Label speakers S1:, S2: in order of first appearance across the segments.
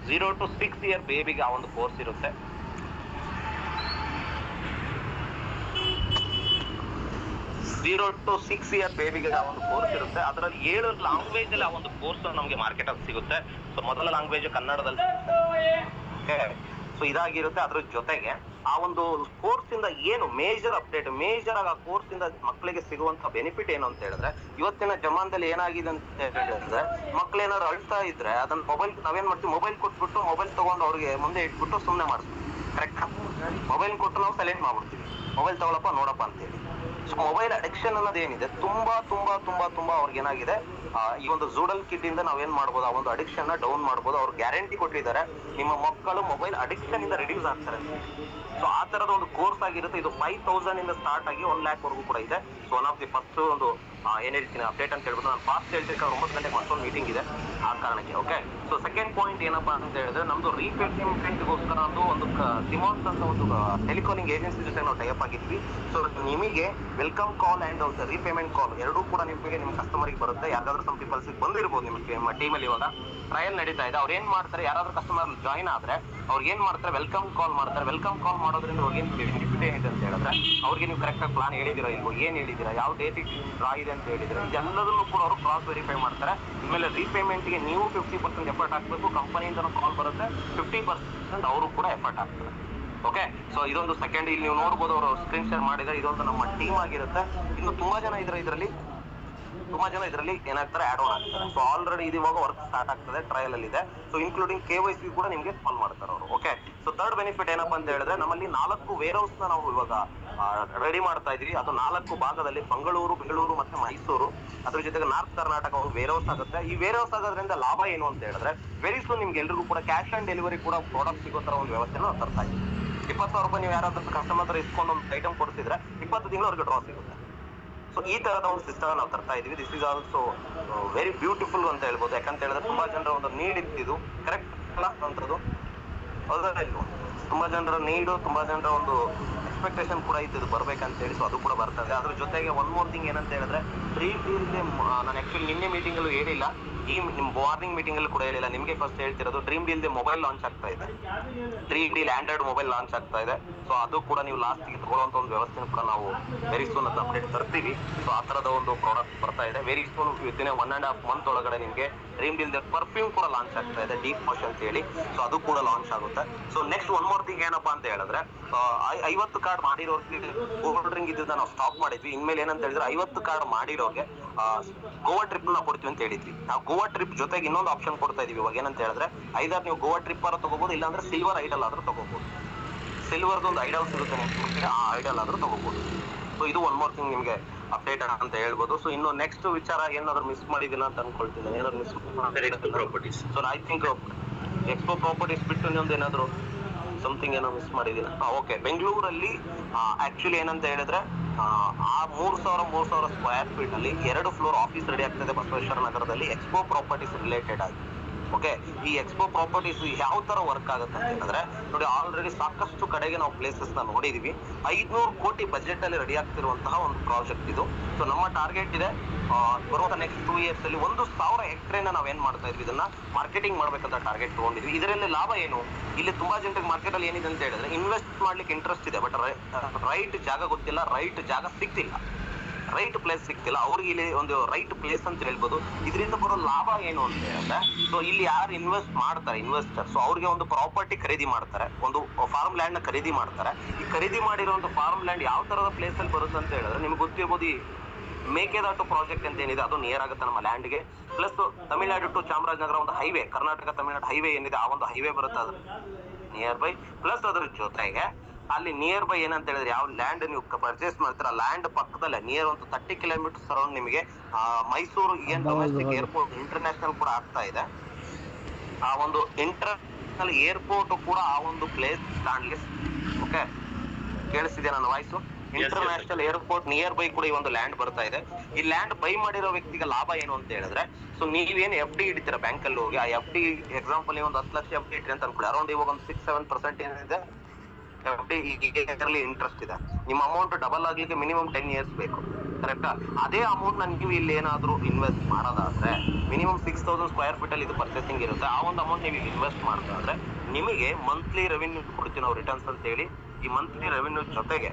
S1: 0 to 6 year ಬೇಬಿಗೆ ಆ ಒಂದು course ಇರುತ್ತೆ. 0 to 6 ಇಯರ್ ಬೇಬಿಗೆ ಆ ಒಂದು ಕೋರ್ಸ್ ಇರುತ್ತೆ. ಅದರಲ್ಲಿ 7 ಲ್ಯಾಂಗ್ವೇಜ್ ಅಲ್ಲಿ ಆ ಒಂದು ಕೋರ್ಸ್ ನಮಗೆ ಮಾರ್ಕೆಟ್ ಅಲ್ಲಿ ಸಿಗುತ್ತೆ. ಸೊ ಮೊದಲ ಲ್ಯಾಂಗ್ವೇಜ್ ಕನ್ನಡದಲ್ಲಿ. ಸೊ ಇದಾಗಿರುತ್ತೆ. ಅದ್ರ ಜೊತೆಗೆ ಆ ಒಂದು ಕೋರ್ಸ್ ಇಂದ ಏನು ಮೇಜರ್ ಅಪ್ಡೇಟ್, ಮೇಜರ್ ಆಗಿ ಆ ಕೋರ್ಸ್ ಇಂದ ಮಕ್ಕಳಿಗೆ ಸಿಗುವಂತ ಬೆನಿಫಿಟ್ ಏನು ಅಂತ ಹೇಳಿದ್ರೆ, ಇವತ್ತಿನ ಜಮಾನದಲ್ಲಿ ಏನಾಗಿದೆ ಅಂತ ಹೇಳಿದ್ರೆ, ಮಕ್ಳೇನಾದ್ರು ಅಳ್ತಾ ಇದ್ರೆ ಅದನ್ನ ಮೊಬೈಲ್ ನಾವೇನ್ ಮಾಡ್ತೀವಿ, ಮೊಬೈಲ್ ಕೊಟ್ಬಿಟ್ಟು ಮೊಬೈಲ್ ತಗೊಂಡು ಅವ್ರಿಗೆ ಮುಂದೆ ಇಟ್ಬಿಟ್ಟು ಸುಮ್ಮನೆ ಮಾಡಿಸ್ತೀವಿ. ಕರೆಕ್ಟ್? ಮೊಬೈಲ್ ಕೊಟ್ಟು ನಾವು ಸೈಲೆಂಟ್ ಮಾಡ್ಬಿಡ್ತೀವಿ, ಮೊಬೈಲ್ ತಗೊಳಪ್ಪ ನೋಡಪ್ಪ ಅಂತೇಳಿ. ಸೊ ಮೊಬೈಲ್ ಅಡಿಕ್ಷನ್ ಅನ್ನೋದು ಏನಿದೆ ತುಂಬಾ ತುಂಬಾ ತುಂಬಾ ತುಂಬಾ ಅವ್ರಿಗೆ ಏನಾಗಿದೆ, ಈ ಒಂದು ಜೂಡಲ್ ಕಿಟ್ ಇಂದ ನಾವೇನ್ ಮಾಡ್ಬೋದು, ಆ ಒಂದು ಅಡಿಕ್ಷನ್ ನ ಡೌನ್ ಮಾಡ್ಬೋದು. ಅವ್ರು ಗ್ಯಾರಂಟಿ ಕೊಟ್ಟಿದ್ದಾರೆ, ನಿಮ್ಮ ಮಕ್ಕಳು ಮೊಬೈಲ್ ಅಡಿಕ್ಷನ್ ಇಂದ ರಿಡ್ಯೂಸ್ ಆಗ್ತಾರೆ. ಸೊ ಆ ತರದ ಒಂದು ಕೋರ್ಸ್ ಆಗಿರುತ್ತೆ. ಇದು 5,000 ಇಂದ ಸ್ಟಾರ್ಟ್ ಆಗಿ 1 lakh ವರೆಗೂ ಕೂಡ ಇದೆ. So one of the first ಒಂದು ಏನ್ ಹೇಳ್ತೀನಿ ಅಪ್ಡೇಟ್ ಅಂತ ಹೇಳ್ಬಿಟ್ಟು ನಾನು ಫಾಸ್ಟ್ ಹೇಳ್ತೀನಿ. 9 ಗಂಟೆಗೆ ಮತ್ತೊಂದು ಮೀಟಿಂಗ್ ಇದೆ ಆ ಕಾರಣಕ್ಕೆ. ಓಕೆ, ಸೊ ಸೆಕೆಂಡ್ ಪಾಯಿಂಟ್ ಏನಪ್ಪಾ ಅಂತ ಹೇಳಿದ್ರೆ, ನಮ್ದು ರೀಪೇಮೆಂಟ್ಗೋಸ್ಕರ ಒಂದು ಸಿಮಾನ್ಸ್ ಅಂತ ಒಂದು ಟೆಲಿಕಾಲಿಂಗ್ ಏಜೆನ್ಸಿ ಜೊತೆ ನಾವು ಟೈಪ್ ಆಗಿದ್ವಿ. ಸೊ ನಿಮಗೆ ವೆಲ್ಕಮ್ ಕಾಲ್ ಅಂಡ್ ರೀಪೇಮೆಂಟ್ ಕಾಲ್ ಎರಡೂ ಕೂಡ ನಿಮಗೆ ನಿಮ್ಮ ಕಸ್ಟಮರ್ಗೆ ಬರುತ್ತೆ. ಯಾರಾದ್ರೂ ಸಮ್ ಪೀಪಲ್ಸ್ ಬಂದಿರ್ಬೋದು ನಿಮ್ಮ ಟೀಮಲ್ಲಿ. ಇವಾಗ ಟ್ರಯಲ್ ನಡೀತಾ ಇದೆ. ಅವ್ರು ಏನ್ ಮಾಡ್ತಾರೆ, ಯಾರಾದ್ರೂ ಕಸ್ಟಮರ್ ಜಾಯ್ನ್ ಆದ್ರೆ ಅವ್ರಿಗೆ ಏನ್ ಮಾಡ್ತಾರೆ, ವೆಲ್ಕಮ್ ಕಾಲ್ ಮಾಡ್ತಾರೆ. ವೆಲ್ಕಮ್ ಕಾಲ್ ಮಾಡೋದ್ರಿಂದ ಅವ್ರಿಗೆ ಏನ್ ಬೆನಿಫಿಟ್ ಏನಿದೆ ಅಂತ ಹೇಳಿದ್ರೆ, ಅವ್ರಿಗೆ ನೀವು ಕರೆಕ್ಟ್ ಆಗಿ ಪ್ಲಾನ್ ಹೇಳಿದಿರಾ ಇಲ್ವೋ, ಏನ್ ಹೇಳಿದಿರಾ, ಯಾವ ಡೇಟಿಗೆ ಡ್ರಾ ಇದೆ ಅಂತ ಹೇಳಿದ್ರೆ, ಇದೆಲ್ಲದನ್ನು ಕೂಡ ಅವರು ಕ್ರಾಸ್ ವೆರಿಫೈ ಮಾಡ್ತಾರೆ. ಆಮೇಲೆ ರೀಪೇಮೆಂಟ್ಗೆ ನೀವು 50% ಎಫರ್ಟ್ ಹಾಕ್ಬೇಕು, ಕಂಪನಿಯಿಂದ ಕಾಲ್ ಬರುತ್ತೆ, 50% ಅವರು ಕೂಡ ಎಫರ್ಟ್ ಹಾಕ್ತಾರೆ. ಓಕೆ, ಸೊ ಇದೊಂದು ಸೆಕೆಂಡ್ ಇಲ್ಲಿ ನೀವು ನೋಡ್ಬೋದು, ಅವರು ಸ್ಕ್ರೀನ್ ಶೇರ್ ಮಾಡಿದ್ರೆ ಇದೊಂದು ನಮ್ಮ ಟೀಮ್ ಆಗಿರುತ್ತೆ. ಇನ್ನು ತುಂಬಾ ಜನ ಇದರಲ್ಲಿ ಏನಾಗ್ತಾರೆ, ಆಡ್ ಆನ್ ಆಗ್ತಾರೆ. ಸೊ ಆಲ್ರೆಡಿ ಇದು ಇವಾಗ ವರ್ಕ್ ಸ್ಟಾರ್ಟ್ ಆಗ್ತದೆ, ಟ್ರಯಲ್ ಅಲ್ಲಿ ಇದೆ. ಸೊ ಇನ್ಕ್ಲೂಡಿಂಗ್ KYC ಕೂಡ ನಿಮಗೆ ಕಾಲ್ ಮಾಡ್ತಾರೆ ಅವರು. ಓಕೆ, ಸೊ ಥರ್ಡ್ ಬೆನಿಫಿಟ್ ಏನಪ್ಪಾ ಅಂತ ಹೇಳಿದ್ರೆ, ನಮ್ಮಲ್ಲಿ 4 ವೇರ್ ಹೌಸ್ ನ ನಾವು ಇವಾಗ ರೆಡಿ ಮಾಡ್ತಾ ಇದೀವಿ. ಅದು 4 ಭಾಗದಲ್ಲಿ ಬೆಂಗಳೂರು ಮತ್ತೆ ಮೈಸೂರು, ಅದ್ರ ಜೊತೆಗೆ ನಾರ್ತ್ ಕರ್ನಾಟಕ ಒಂದು ವೇರ್ ಹೌಸ್ ಆಗುತ್ತೆ. ಈ ವೇರ್ ಹೌಸ್ ಆಗೋದ್ರಿಂದ ಲಾಭ ಏನು ಅಂತ ಹೇಳಿದ್ರೆ, ವೆರಿ ಸೂನ್ ನಿಮ್ಗೆ ಎಲ್ರಿಗೂ ಕೂಡ ಕ್ಯಾಶ್ ಆನ್ ಡೆಲಿವರಿ ಕೂಡ ಪ್ರಾಡಕ್ಟ್ ಸಿಗೋ ತರ ಒಂದು ವ್ಯವಸ್ಥೆ ನಾವು ತರ್ತಾ ಇದ್ದೀವಿ. 20,000 ರೂಪಾಯಿ ನೀವು ಯಾರಾದ್ರೂ ಕಸ್ಟಮರ್ ಹತ್ರ ಇಸ್ಕೊಂಡು ಒಂದು ಐಟಮ್ ಕೊಡ್ತಿದ್ರೆ 20 ತಿಂಗಳು ಅವ್ರಿಗೆ ಡ್ರಾ ಸಿಗುತ್ತೆ. ಸೊ ಈ ತರದ ಒಂದು ಸಿಸ್ಟಮ್ ನಾವು ತರ್ತಾ ಇದೀವಿ. This is also very beautiful ಅಂತ ಹೇಳ್ಬೋದು. ಯಾಕಂತ ಹೇಳಿದ್ರೆ ತುಂಬಾ ಜನರ ಒಂದು ನೀಡ್ ಇತ್ತಿದ್ದು, ಕರೆಕ್ಟ್ ಅಲ್ಲ ಅಂತದ್ದು? ಹೌದಾ ಇಲ್ವೋ? ತುಂಬಾ ಜನರ ನೀಡು, ತುಂಬಾ ಜನರ ಒಂದು ಎಕ್ಸ್ಪೆಕ್ಟೇಷನ್ ಕೂಡ ಇತ್ತು ಬರ್ಬೇಕಂತ ಹೇಳಿ. ಸೊ ಅದು ಕೂಡ ಬರ್ತದೆ. ಅದ್ರ ಜೊತೆಗೆ ಒನ್ ಮೋರ್ ಥಿಂಗ್ ಏನಂತ ಹೇಳಿದ್ರೆ, ಡ್ರೀಮ್ ಡೀಲ್ ನಾನು ಆಕ್ಚುಲಿ ನಿನ್ನೆ ಮೀಟಿಂಗ್ ಅಲ್ಲೂ ಹೇಳಿಲ್ಲ, ಈ ನಿಮ್ ಮಾರ್ನಿಂಗ್ ಮೀಟಿಂಗ್ ಅಲ್ಲಿ ಕೂಡ ಹೇಳಿಲ್ಲ. ನಿಮಗೆ ಫಸ್ಟ್ ಹೇಳ್ತಿರೋದು, ಡ್ರೀಮ್ ಡೀಲ್ ಮೊಬೈಲ್ ಲಾಂಚ್ ಆಗ್ತಾ ಇದೆ. Dream deal Android mobile launch ಆಗ್ತಾ ಇದೆ. ಸೊ ಅದು ಕೂಡ ನೀವು ಲಾಸ್ಟ್ ಗೆ ತಗೊಳ್ಳುವಂತ ಒಂದು ವ್ಯವಸ್ಥೆ ಕೂಡ ನಾವು ವೆರಿ ಸೂನ್ ಅಂತ ಅಪ್ಡೇಟ್ ತರ್ತೀವಿ. ಸೊ ಆ ತರದ ಒಂದು ಪ್ರಾಡಕ್ಟ್ ಬರ್ತಾ ಇದೆ ವೆರಿ ಸೂನ್. ವಿತಿನ್ 1.5 ಮಂತ್ ಒಳಗಡೆ ನಿಮಗೆ ಡ್ರೀಮ್ ಡೀಲ್ ಪರ್ಫ್ಯೂಮ್ ಕೂಡ ಲಾಂಚ್ ಆಗ್ತಾ ಇದೆ, ಡೀಪ್ ವಾಶ್ ಅಂತ ಹೇಳಿ. ಸೊ ಅದು ಕೂಡ ಲಾಂಚ್ ಆಗುತ್ತೆ. So next one more thing ಏನಪ್ಪಾ ಅಂತ ಹೇಳಿದ್ರೆ, 50 ಕಾರ್ಡ್ ಮಾಡಿರೋರ್ಗೆ ಗೋಲ್ಡ್ ರಿಂಗ್ ಇದ್ದ ನಾವು ಸ್ಟಾಪ್ ಮಾಡಿದ್ವಿ. ಇನ್ಮೇಲೆ ಏನಂತ ಹೇಳಿದ್ರೆ, 50 ಕಾರ್ಡ್ ಮಾಡಿರೋರ್ಗೆ ಗೋವಾ ಟ್ರಿಪ್ ನ ಕೊಡ್ತೀವಿ ಅಂತ ಹೇಳಿದ್ವಿ. ನಾವು ಗೋವಾ ಟ್ರಿಪ್ ಜೊತೆಗೆ ಇನ್ನೊಂದು ಆಪ್ಷನ್ ಕೊಡ್ತಾ ಇದೀವಿ. ಇವಾಗ ಏನಂತ ಹೇಳಿದ್ರೆ, ಐದಾರು ನೀವು ಗೋವಾ ಟ್ರಿಪ್ ಆದ್ರೂ ತಗೋಬಹುದು, ಇಲ್ಲಾಂದ್ರೆ ಸಿಲ್ವರ್ ಐಡಲ್ ಆದ್ರೂ ತಗೋಬಹುದು. ಸಿಲ್ವರ್ದು ಒಂದು ಐಡಲ್ ಸಿಗುತ್ತೆ ನಿಮ್ಗೆ, ಆ ಐಡಲ್ ಆದ್ರೂ ತಗೋಬಹುದು. ಸೊ ಇದು ಒನ್ ಮೋರ್ ಥಿಂಗ್ ನಿಮ್ಗೆ ಅಪ್ಡೇಟ್ ಅಂತ ಹೇಳ್ಬೋದು. ಸೊ ಇನ್ನು ನೆಕ್ಸ್ಟ್ ವಿಚಾರ ಏನಾದ್ರು ಮಿಸ್ ಮಾಡಿದಿಲ್ಲ ಅಂತ ಅನ್ಕೊಳ್ತೀನಿ. ಏನಾದ್ರು miss properties. So I think expo properties ಬಿಟ್ಟು ಇನ್ನೊಂದು ಏನಾದ್ರು ಸಮಥಿಂಗ್ ಏನೋ ಮಿಸ್ ಮಾಡಿದೀನಿ. ಓಕೆ, ಬೆಂಗಳೂರಲ್ಲಿ ಆಕ್ಚುಲಿ ಏನಂತ ಹೇಳಿದ್ರೆ, ಆ 3,000 ಸ್ಕ್ವೇರ್ ಫೀಟ್ ಅಲ್ಲಿ 2 ಫ್ಲೋರ್ ಆಫೀಸ್ ರೆಡಿ ಆಗ್ತದೆ ಬಸವೇಶ್ವರ ನಗರದಲ್ಲಿ, ಎಕ್ಸ್ಪೋ ಪ್ರಾಪರ್ಟೀಸ್ ರಿಲೇಟೆಡ್ ಆಗಿ. ಓಕೆ, ಈ ಎಕ್ಸ್ಪೋ ಪ್ರಾಪರ್ಟೀಸ್ ಯಾವ ತರ ವರ್ಕ್ ಆಗುತ್ತೆ ಅಂತ ಹೇಳಿದ್ರೆ, ನೋಡಿ ಆಲ್ರೆಡಿ ಸಾಕಷ್ಟು ಕಡೆಗೆ ನಾವು ಪ್ಲೇಸಸ್ ನ ನೋಡಿದೀವಿ. 500 ಕೋಟಿ ಬಜೆಟ್ ಅಲ್ಲಿ ರೆಡಿ ಆಗ್ತಿರುವಂತಹ ಒಂದು ಪ್ರಾಜೆಕ್ಟ್ ಇದು. ಸೊ ನಮ್ಮ ಟಾರ್ಗೆಟ್ ಇದೆ, ಬರುವ ನೆಕ್ಸ್ಟ್ 2 years ಅಲ್ಲಿ 1,000 ಎಕರೆನ ನಾವೇನ್ ಮಾಡ್ತಾ ಇದ್ವಿ, ಇದನ್ನ ಮಾರ್ಕೆಟಿಂಗ್ ಮಾಡ್ಬೇಕಂತ ಟಾರ್ಗೆಟ್ ತಗೊಂಡಿದ್ವಿ. ಇದರಲ್ಲಿ ಲಾಭ ಏನು, ಇಲ್ಲಿ ತುಂಬಾ ಜನರಿಗೆ ಮಾರ್ಕೆಟ್ ಅಲ್ಲಿ ಏನಿದೆ ಅಂತ ಹೇಳಿದ್ರೆ, ಇನ್ವೆಸ್ಟ್ ಮಾಡ್ಲಿಕ್ಕೆ ಇಂಟ್ರೆಸ್ಟ್ ಇದೆ, ಬಟ್ ರೈಟ್ ಜಾಗ ಗೊತ್ತಿಲ್ಲ, ರೈಟ್ ಜಾಗ ಸಿಗ್ತಿಲ್ಲ, ರೈಟ್ ಪ್ಲೇಸ್ ಸಿಗ್ತಿಲ್ಲ ಅವ್ರಿಗೆ. ಇಲ್ಲಿ ಒಂದು ರೈಟ್ ಪ್ಲೇಸ್ ಅಂತ ಹೇಳ್ಬೋದು. ಇದರಿಂದ ಬರೋ ಲಾಭ ಏನು ಅಂತ ಹೇಳಿದ್ರೆ, ಸೊ ಇಲ್ಲಿ ಯಾರು ಇನ್ವೆಸ್ಟ್ ಮಾಡ್ತಾರೆ ಇನ್ವೆಸ್ಟರ್, ಸೊ ಅವ್ರಿಗೆ ಒಂದು ಪ್ರಾಪರ್ಟಿ ಖರೀದಿ ಮಾಡ್ತಾರೆ, ಒಂದು ಫಾರ್ಮ್ ಲ್ಯಾಂಡ್ ನ ಖರೀದಿ ಮಾಡ್ತಾರೆ. ಈ ಖರೀದಿ ಮಾಡಿರುವಂತ ಫಾರ್ಮ್ ಲ್ಯಾಂಡ್ ಯಾವ ತರದ ಪ್ಲೇಸ್ ಅಲ್ಲಿ ಬರುತ್ತೆ ಅಂತ ಹೇಳಿದ್ರೆ, ನಿಮ್ಗೆ ಗೊತ್ತಿರ್ಬೋದು, ಈ ಮೇಕೆದಾಟು ಪ್ರಾಜೆಕ್ಟ್ ಅಂತ ಏನಿದೆ ಅದು ನಿಯರ್ ಆಗುತ್ತೆ ನಮ್ಮ ಲ್ಯಾಂಡ್ಗೆ. ಪ್ಲಸ್ ತಮಿಳ್ನಾಡು ಟು ಚಾಮರಾಜನಗರ ಒಂದು ಹೈವೇ, ಕರ್ನಾಟಕ ತಮಿಳ್ನಾಡು ಹೈವೇ ಏನಿದೆ ಆ ಒಂದು ಹೈವೇ ಬರುತ್ತೆ, ಅದು ನಿಯರ್ ಬೈ. ಪ್ಲಸ್ ಅದ್ರ ಜೊತೆಗೆ ಅಲ್ಲಿ ನಿಯರ್ ಬೈ ಏನಂತ ಹೇಳಿದ್ರೆ, ಯಾವ ಲ್ಯಾಂಡ್ ನೀವು ಪರ್ಚೇಸ್ ಮಾಡ್ತೀರ, ಲ್ಯಾಂಡ್ ಪಕ್ಕದಲ್ಲೇ ನಿಯರ್ ಒಂದು 30 ಕಿಲೋಮೀಟರ್ ಅರೌಂಡ್ ನಿಮಗೆ ಮೈಸೂರು ಏನ್ ಡೊಮೆಸ್ಟಿಕ್ ಏರ್ಪೋರ್ಟ್ ಇಂಟರ್ನ್ಯಾಷನಲ್ ಕೂಡ ಆಗ್ತಾ ಇದೆ. ಆ ಒಂದು ಇಂಟರ್ನ್ಯಾಷನಲ್ ಏರ್ಪೋರ್ಟ್ ಕೂಡ ಆ ಒಂದು ಪ್ಲೇಸ್ ಲ್ಯಾಂಡ್ಗೆ. ಓಕೆ, ಕೇಳಿಸ್ತಿದೆ ನನ್ನ voice? International airport near by ಕೂಡ ಈ ಒಂದು ಲ್ಯಾಂಡ್ ಬರ್ತಾ ಇದೆ. ಈ ಲ್ಯಾಂಡ್ ಬೈ ಮಾಡಿರೋ ವ್ಯಕ್ತಿಗೆ ಲಾಭ ಏನು ಅಂತ ಹೇಳಿದ್ರೆ, ಸೊ ನೀವೇನು FD ಇಡ್ತೀರಾ ಬ್ಯಾಂಕ್ ಅಲ್ಲಿ ಹೋಗಿ, ಆ FD ಎಕ್ಸಾಂಪಲ್ ಒಂದು 10 ಲಕ್ಷ FD ಇಟ್ರಿ ಅಂತ ಅನ್ಕೊಳ್ಳಿ, ಅರೌಂಡ್ ಇವಾಗ ಒಂದು 6-7% ಏನಿದೆ FD ಇಂಟ್ರೆಸ್ಟ್ ಇದೆ. ನಿಮ್ಮ ಅಮೌಂಟ್ ಡಬಲ್ ಆಗ್ಲಿಕ್ಕೆ ಮಿನಿಮಮ್ 10 years ಬೇಕು. ಕರೆಕ್ಟಾ? ಅದೇ ಅಮೌಂಟ್ ನೀವು ಇಲ್ಲಿ ಏನಾದ್ರು ಇನ್ವೆಸ್ಟ್ ಮಾಡೋದಾದ್ರೆ ಮಿನಿಮಮ್ 6000 ಸ್ಕ್ವೇರ್ ಫೀಟ್ ಅಲ್ಲಿ ಇದು ಪರ್ಚೇಸಿಂಗ್ ಇರುತ್ತೆ. ಆ ಒಂದು ಅಮೌಂಟ್ ನೀವು ಇನ್ವೆಸ್ಟ್ ಮಾಡೋದಾದ್ರೆ ನಿಮಗೆ ಮಂತ್ಲಿ ರೆವಿನ್ಯೂ ಕೊಡ್ತೀವಿ ನಾವು ರಿಟರ್ನ್ಸ್ ಅಂತ ಹೇಳಿ. ಈ ಮಂತ್ಲಿ ರೆವಿನ್ಯೂ ಜೊತೆಗೆ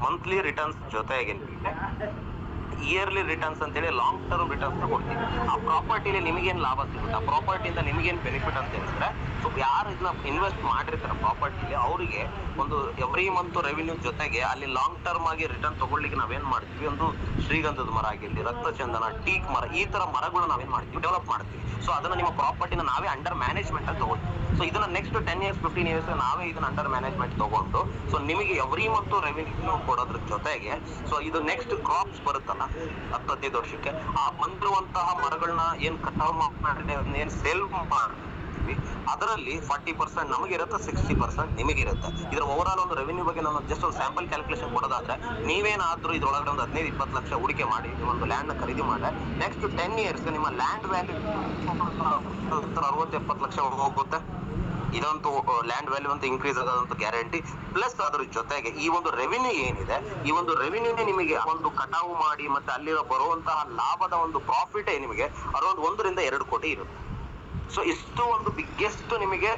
S1: ಮಂತ್ಲಿ ರಿಟರ್ನ್ಸ್ ಜೊತೆಗೆ ನಿಮಗೆ ಇಯರ್ಲಿ ರಿಟರ್ನ್ಸ್ ಅಂತ ಹೇಳಿ ಲಾಂಗ್ ಟರ್ಮ್ ರಿಟರ್ನ್ಸ್ ಕೊಡ್ತೀವಿ. ಆ ಪ್ರಾಪರ್ಟಿಲಿ ನಿಮಗೇನು ಲಾಭ ಸಿಗುತ್ತೆ, ಆ ಪ್ರಾಪರ್ಟಿಯಿಂದ ನಿಮಗೇನು ಬೆನಿಫಿಟ್ ಅಂತ ಹೇಳಿದ್ರೆ, ಸೊ ಯಾರು ಇದನ್ನ ಇನ್ವೆಸ್ಟ್ ಮಾಡಿರ್ತಾರೆ ಪ್ರಾಪರ್ಟಿಲಿ ಅವರಿಗೆ ಒಂದು ಎವ್ರಿ ಮಂತ್ ರೆವಿನ್ಯೂ ಜೊತೆಗೆ ಅಲ್ಲಿ ಲಾಂಗ್ ಟರ್ಮ್ ಆಗಿ ರಿಟರ್ನ್ ತಗೊಳ್ಳಿಕ್ಕೆ ನಾವೇನ್ ಮಾಡ್ತೀವಿ, ಒಂದು ಶ್ರೀಗಂಧದ ಮರ ಆಗಿರ್ಲಿ, ರಕ್ತಚಂದನ, ಟೀಕ್ ಮರ, ಈ ತರ ಮರಗಳು ನಾವೇನ್ ಮಾಡ್ತೀವಿ, ಡೆವಲಪ್ ಮಾಡ್ತೀವಿ. ಸೊ ಅದನ್ನ ನಿಮ್ಮ ಪ್ರಾಪರ್ಟಿನ ನಾವೇ ಅಂಡರ್ ಮ್ಯಾನೇಜ್ಮೆಂಟ್ ಅಲ್ಲಿ ತಗೊಳ್ತೀವಿ. ಸೊ ಇದನ್ನ ನೆಕ್ಸ್ಟ್ 10 years 15 years ನಾವೇ ಇದನ್ನ ಅಂಡರ್ ಮ್ಯಾನೇಜ್ಮೆಂಟ್ ತಗೊಂಡು ಸೊ ನಿಮಗೆ ಎವ್ರಿ ಮಂತ್ ರೆವಿನ್ಯೂ ಕೊಡೋದ್ರ ಜೊತೆಗೆ ಸೊ ಇದು ನೆಕ್ಸ್ಟ್ ಕ್ರಾಪ್ಸ್ ಬರುತ್ತಲ್ಲ 10-15 ವರ್ಷಕ್ಕೆ, ಆ ಬಂದಿರುವಂತಹ ಮರಗಳನ್ನ ಏನ್ ಕಟಾವ್ ಮಾಡಿ ಏನ್ ಸೇಲ್ ಮಾಡ್ತೀವಿ ಅದರಲ್ಲಿ 40% ನಮಗಿರುತ್ತೆ, 60% ನಿಮಗಿರುತ್ತೆ. ಇದ್ರ ಓವರ್ ಆಲ್ ಒಂದು ರೆವಿನ್ಯೂ ಬಗ್ಗೆ ನಾನು ಜಸ್ಟ್ ಒಂದು ಸ್ಯಾಂಪಲ್ ಕ್ಯಾಲ್ಕುಲೇಷನ್ ಕೊಡೋದಾದ್ರೆ ನೀವೇನಾದ್ರೂ ಇದ್ರೊಳಗಡೆ ಒಂದು 15-20 ಲಕ್ಷ ಹೂಡಿಕೆ ಮಾಡಿ ಒಂದು ಲ್ಯಾಂಡ್ ನ ಖರೀದಿ ಮಾಡಿದ್ರೆ ನೆಕ್ಸ್ಟ್ 10 years ನಿಮ್ಮ ಲ್ಯಾಂಡ್ ವ್ಯಾಲ್ಯೂ 60-70 ಲಕ್ಷ ಹೋಗುತ್ತೆ. ಇದಂತೂ ಲ್ಯಾಂಡ್ ವ್ಯಾಲ್ಯೂ ಅಂತ ಇನ್ಕ್ರೀಸ್ ಆಗೋದಂತೂ ಗ್ಯಾರಂಟಿ. ಪ್ಲಸ್ ಅದ್ರ ಜೊತೆಗೆ ಈ ಒಂದು ರೆವಿನ್ಯೂ ಏನಿದೆ, ಈ ಒಂದು ರೆವಿನ್ಯೂನೇ ನಿಮಗೆ ಒಂದು ಕಟಾವು ಮಾಡಿ ಮತ್ತೆ ಅಲ್ಲಿರೋ ಬರುವಂತಹ ಲಾಭದ ಒಂದು ಪ್ರಾಫಿಟ್ ನಿಮಗೆ ಅರೌಂಡ್ 1-2 ಕೋಟಿ ಇರುತ್ತೆ. ಸೊ ಇಷ್ಟು ಒಂದು ಬಿಗ್ಗೆಸ್ಟ್ ನಿಮಗೆ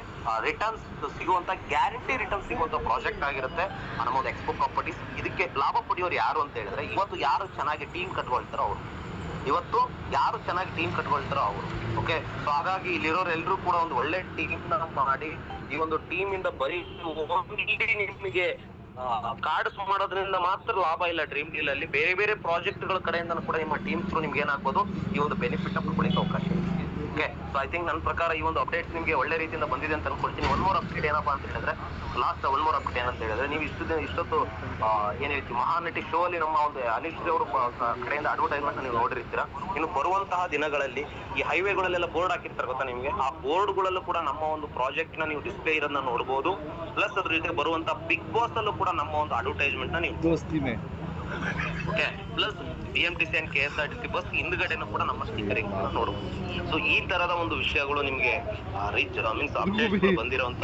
S1: ರಿಟರ್ನ್ಸ್ ಸಿಗುವಂತ ಗ್ಯಾರಂಟಿ ರಿಟರ್ನ್ ಸಿಗುವಂತ ಪ್ರಾಜೆಕ್ಟ್ ಆಗಿರುತ್ತೆ ನಮ್ಮ ಒಂದು ಎಕ್ಸ್ಪೋ ಪ್ರಾಪರ್ಟೀಸ್. ಇದಕ್ಕೆ ಲಾಭ ಪಡೆಯೋರು ಯಾರು ಅಂತ ಹೇಳಿದ್ರೆ ಇವತ್ತು ಯಾರು ಚೆನ್ನಾಗಿ ಟೀಮ್ ಕಟ್ಕೊಳ್ತಾರೋ ಅವರು, ಇವತ್ತು ಯಾರು ಚೆನ್ನಾಗಿ ಟೀಮ್ ಕಟ್ಕೊಳ್ತಾರೋ ಅವರು. ಓಕೆ, ಸೊ ಹಾಗಾಗಿ ಇಲ್ಲಿರೋರು ಎಲ್ಲರೂ ಕೂಡ ಒಂದು ಒಳ್ಳೆ ಟೀಮ್ ಮಾಡಿ ಈ ಒಂದು ಟೀಮ್ ಇಂದ ಬರೀ ನಿಮಗೆ ಕಾರ್ಡ್ಸ್ ಮಾಡೋದ್ರಿಂದ ಮಾತ್ರ ಲಾಭ ಇಲ್ಲ. ಡ್ರೀಮ್ ಡೀಲ್ ಅಲ್ಲಿ ಬೇರೆ ಬೇರೆ ಪ್ರಾಜೆಕ್ಟ್ ಗಳ ಕಡೆಯಿಂದ ಕೂಡ ನಿಮ್ಮ ಟೀಮ್ಸ್ ನಿಮ್ಗೆ ಏನಾಗ್ಬೋದು, ಈ ಒಂದು ಬೆನಿಫಿಟ್ ಪಡ್ಕೊಳ್ಳಿಕ್ಕೆ ಅವಕಾಶ ಇದೆ. ಓಕೆ, ಸೊ ಐ ಥಿಂಕ್ ನನ್ನ ಪ್ರಕಾರ ಈ ಒಂದು ಅಪ್ಡೇಟ್ಸ್ ನಿಮಗೆ ಒಳ್ಳೆ ರೀತಿಯಿಂದ ಬಂದಿದೆ ಅಂತ ಅನ್ಕೊಳ್ತೀನಿ. ಒನ್ ಮೋರ್ ಅಪ್ಡೇಟ್ ಏನಪ್ಪಾ ಅಂತ ಹೇಳಿದ್ರೆ, ಲಾಸ್ಟ್ ಒನ್ ಮೋರ್ ಅಪ್ಡೇಟ್ ಏನಂತ ಹೇಳಿದ್ರೆ, ನೀವು ಇಷ್ಟೊತ್ತು ಏನ್ ಹೇಳ್ತೀವಿ ಮಹಾನಟಿ ಶೋ ಅಲ್ಲಿ ನಮ್ಮ ಒಂದು ಅನಿಲ್ ಅವರು ಕಡೆಯಿಂದ ಅಡ್ವರ್ಟೈಸ್ಮೆಂಟ್ ನೀವು ನೋಡಿರ್ತೀರಾ. ಇನ್ನು ಬರುವಂತಹ ದಿನಗಳಲ್ಲಿ ಈ ಹೈವೇಗಳಲ್ಲೆಲ್ಲ ಬೋರ್ಡ್ ಹಾಕಿರ್ತಾರೆ ಗೊತ್ತಾ ನಿಮಗೆ, ಆ ಬೋರ್ಡ್ಗಳಲ್ಲೂ ಕೂಡ ನಮ್ಮ ಒಂದು ಪ್ರಾಜೆಕ್ಟ್ ನ ನೀವು ಡಿಸ್ಪ್ಲೇ ಇರೋದನ್ನ ನೋಡಬಹುದು. ಪ್ಲಸ್ ಅದ್ರ ಜೊತೆ ಬರುವಂತಹ ಬಿಗ್ ಬಾಸ್ ಅಲ್ಲೂ ಕೂಡ ನಮ್ಮ ಒಂದು ಅಡ್ವರ್ಟೈಸ್ಮೆಂಟ್ ನ ನೀವು okay, plus BMTC and KSRTC bus ಹಿಂದ್ಗಡೆನೂ ಕೂಡ ನಮ್ಮ ಸ್ಟಿಕರಿಂಗ್ ನೋಡಬಹುದು. ಸೊ ಈ ತರದ ಒಂದು ವಿಷಯಗಳು ನಿಮ್ಗೆ ರೀಚ್ ಮೀನ್ಸ್ ಅಪ್ಡೇಟ್ ಬಂದಿರುವಂತ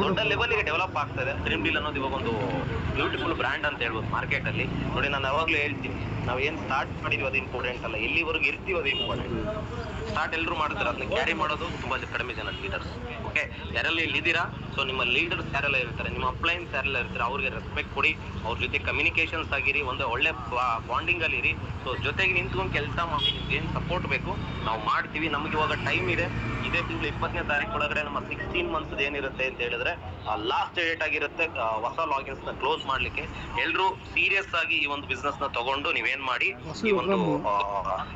S1: ದೊಡ್ಡ ಲೆವೆಲ್ ಗೆ ಡೆವಲಪ್ ಆಗ್ತದೆ. ಡ್ರೀಮ್ ಡೀಲ್ ಅನ್ನೋದು ಇವಾಗ ಒಂದು ಬ್ಯೂಟಿಫುಲ್ ಬ್ರ್ಯಾಂಡ್ ಅಂತ ಹೇಳ್ಬೋದು ಮಾರ್ಕೆಟ್ ಅಲ್ಲಿ. ನೋಡಿ, ನಾನು ಯಾವಾಗ್ಲೂ ಹೇಳ್ತೀನಿ, ನಾವ್ ಏನ್ ಸ್ಟಾರ್ಟ್ ಮಾಡಿದ್ವಿ ಅದು ಇಂಪಾರ್ಟೆಂಟ್ ಅಲ್ಲ, ಎಲ್ಲಿವರೆಗೂ ಇರ್ತೀವಿ ಅದು ಇಂಪಾರ್ಟೆಂಟ್. ಸ್ಟಾರ್ಟ್ ಎಲ್ಲರೂ ಮಾಡ್ತಾರೆ, ಅದನ್ನ ಕ್ಯಾರಿ ಮಾಡೋದು ತುಂಬಾ ಕಡಿಮೆ ಜನ ಲೀಡರ್ಸ್. ಓಕೆ, ಯಾರೆಲ್ಲ ಇಲ್ಲಿದ್ದೀರಾ, ಸೊ ನಿಮ್ಮ ಲೀಡರ್ಸ್ ಯಾರೆಲ್ಲ ಇರ್ತಾರೆ, ನಿಮ್ಮ ಅಪ್ಲೈನ್ಸ್ ಯಾರೆಲ್ಲ ಇರ್ತಾರೆ, ಅವ್ರಿಗೆ ರೆಸ್ಪೆಕ್ಟ್ ಕೊಡಿ, ಅವ್ರ ಜೊತೆ ಕಮ್ಯುನಿಕೇಶನ್ಸ್ ಆಗಿರಿ, ಒಂದು ಒಳ್ಳೆ ಬಾಂಡಿಂಗ್ ಅಲ್ಲಿ ಇರಿ. ಸೊ ಜೊತೆಗೆ ನಿಂತ್ಕೊಂಡು ಕೆಲಸ ಮಾಡಿ, ನಿಮ್ಗೆ ಏನ್ ಸಪೋರ್ಟ್ ಬೇಕು ನಾವು ಮಾಡ್ತೀವಿ. ನಮ್ಗೆ ಇವಾಗ ಟೈಮ್ ಇದೆ, ಇದೇ ತಿಂಗಳು 20ನೇ ತಾರೀಕು ಒಳಗಡೆ ನಮ್ಮ 16 months ಏನಿರುತ್ತೆ ಅಂತ ಹೇಳಿದ್ರೆ ಲಾಸ್ಟ್ ಡೇಟ್ ಆಗಿರುತ್ತೆ ಹೊಸ ಲಾಗಿನ್ಸ್ ನ ಕ್ಲೋಸ್ ಮಾಡ್ಲಿಕ್ಕೆ. ಎಲ್ರು ಸೀರಿಯಸ್ ಆಗಿ ಈ ಒಂದು ಬಿಸ್ನೆಸ್ ನ ತಗೊಂಡು ನೀವೇನ್ ಮಾಡಿ ಈ ಒಂದು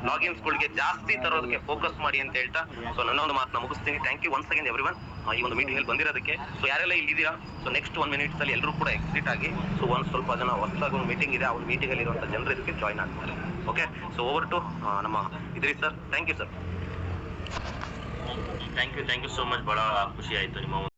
S1: ಲಾಗಿನ್ಸ್ ಗಳಿಗೆ ಜಾಸ್ತಿ ತರೋದಕ್ಕೆ ಫೋಕಸ್ ಮಾಡಿ ಅಂತ ಹೇಳ್ತಾ ಸೊ ನನ್ನ ಒಂದು ಮಾತನ್ನ ಮುಗಿಸ್ತೀನಿ. Thank you once again everyone ಈ ಒಂದು ಮೀಟಿಂಗ್ ಅಲ್ಲಿ ಬಂದಿರೋದಕ್ಕೆ. ಸೊ ಯಾರೆಲ್ಲ ಇಲ್ಲಿದ್ದೀರಾ, ಸೊ ನೆಕ್ಸ್ಟ್ 1 minutes ಅಲ್ಲಿ ಎಲ್ಲರೂ ಕೂಡ ಎಕ್ಸಿಟ್ ಆಗಿ, ಸೊ ಸ್ವಲ್ಪ ಜನ ಹೊಸದಾಗಿ ಒಂದು ಮೀಟಿಂಗ್ ಇದೆ, ಆ ಒಂದು ಮೀಟಿಂಗ್ ಅಲ್ಲಿ ಇರುವಂತ ಜನರು ಇದಕ್ಕೆ ಜಾಯ್ನ್ ಆಗ್ತಾರೆ. ಓಕೆ, ಸೊ ಓವರ್ ಟು ನಮ್ಮ ಇದ್ರಿ sir. Thank you sir.
S2: Thank you so much. ಬಹಳ ಖುಷಿ ಆಯ್ತು ನಿಮ್ಮ